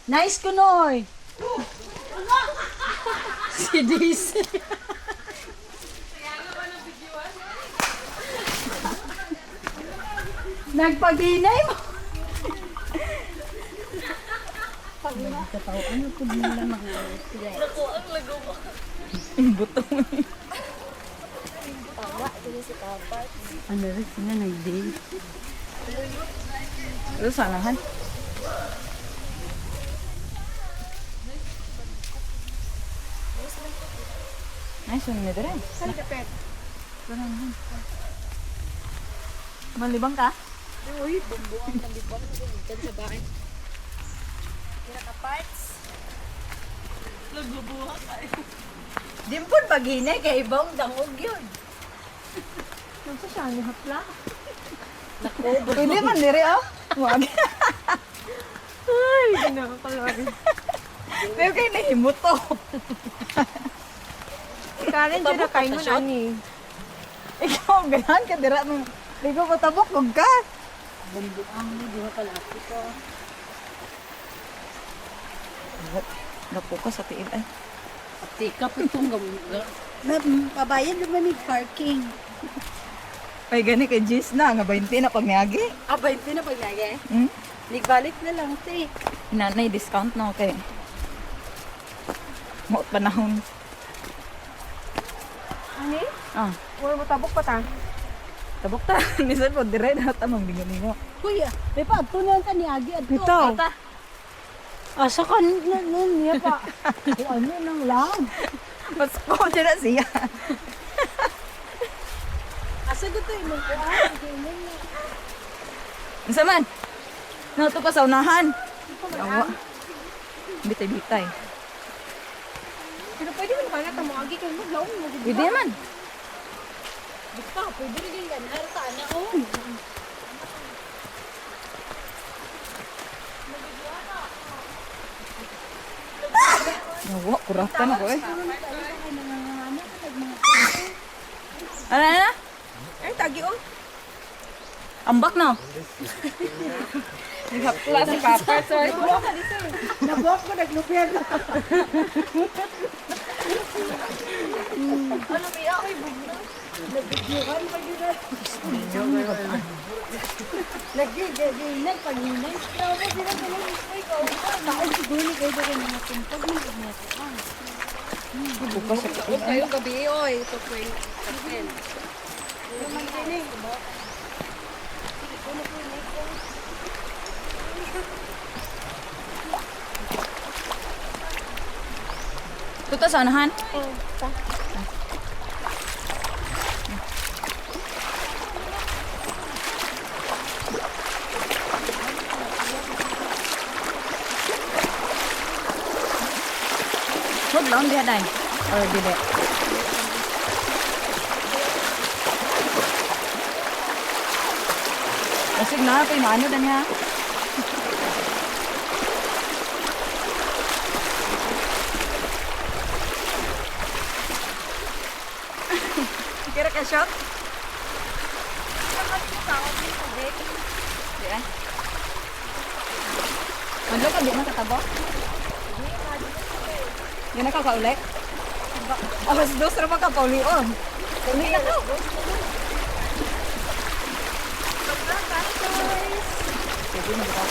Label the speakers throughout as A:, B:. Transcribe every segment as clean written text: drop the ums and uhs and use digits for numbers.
A: Nice kunoy. Si Daisy. Nagpag-inay mo.
B: Ano po nila mga sila?
C: Butong.
B: Ano rin sila nag-date?
C: Ito sanahan. Ay, sunod na rin.
A: Saan ka, Pet?
C: Malibang ka?
A: Uy, bumbuang malibang. Kan sa bahay. Kira ka parts. Nagbubuhat ay. Dimpon pag-inay kay ibang dangog yun. Nasa siya, ni hapla.
C: Pwede man diri oh. Wag.
A: Ay, ginakalari.
C: Pero kayo nahimot to.
A: Karen, dyan na kayo mo nani.
C: Ikaw, ganahan ka dira nung di ko matabok kung ka.
B: Bumbuang mo, di ba kalapit ko?
C: Napo ka sa tiil ay.
B: Tika po itong pabayan naman ni parking.
C: Ay gani kay Jis na, nga 20 na pag niagi.
B: Ah, 20 na paglagay?
C: Hmm?
B: Nagbalik na lang, te.
C: Nanay discount na okay. Maot panahon.
A: Ani?
C: Ah,
A: Wala mo tabok pa ta.
C: tabok ta. Minsan po dire na tamang lingo-lingo.
B: Kuya, may pagtunan ka ni Agi at
A: Ito.
C: Ata.
A: Asa ka nun niya pa. Ano nang lang.
C: Mas ko dyan na siya.
B: asa dito yung mga
C: Unsa man? Nato pa sa unahan. Yawa. Bitay-bitay.
A: Pero pwede mo kaya tamo agi kay mo law mo.
C: Pwede man.
B: Basta, pwede rin yan. Hartaan na, oh.
C: Yawa, kuratan ako eh. Ano na?
A: Ay, tagi oh.
C: Ambak na. Nagapla si Papa. Sorry.
A: Nabuhat ko naglupyan. Ano kaya ako ibigla? Nabigyan pa yun na. Nagigagay, panginay. Pero ba sila ka lang mistake? Bakit siguro kayo ba kayo mga tumpag mo?
C: Bukas sa tiil.
A: Kayo gabi, oy. Ito po yung kapel.
C: Tuta sa unahan. Huwag lang diya day. Or dili. Masig na pa yung ano dan ha. Kira ka shot? Di eh. Madlo ka di makatabo? Yan na kakauli? Alas dos na makakauli on. Uli na ka. Pwede na ba?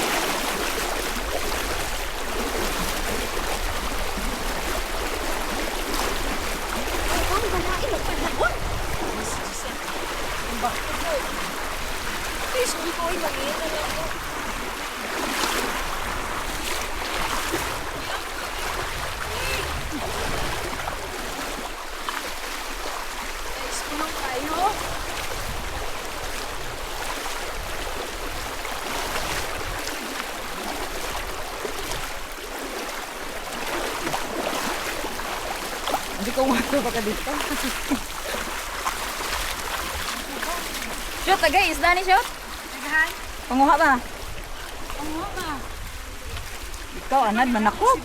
C: Hindi ko mato baka dito. Shoot, tagay. Isda ni Shoot.
A: Nagahan?
C: Panguha ba?
A: Ano ka?
C: Ikaw, anad, manakop.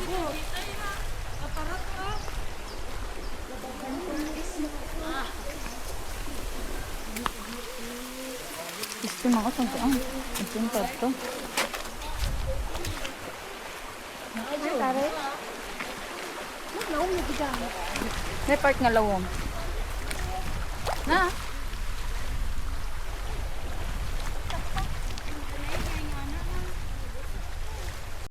C: Gusto mo ako sa ang. Gusto mo to.
A: Ay, tare. Ano, na bigang.
C: May part nga lawom. Na,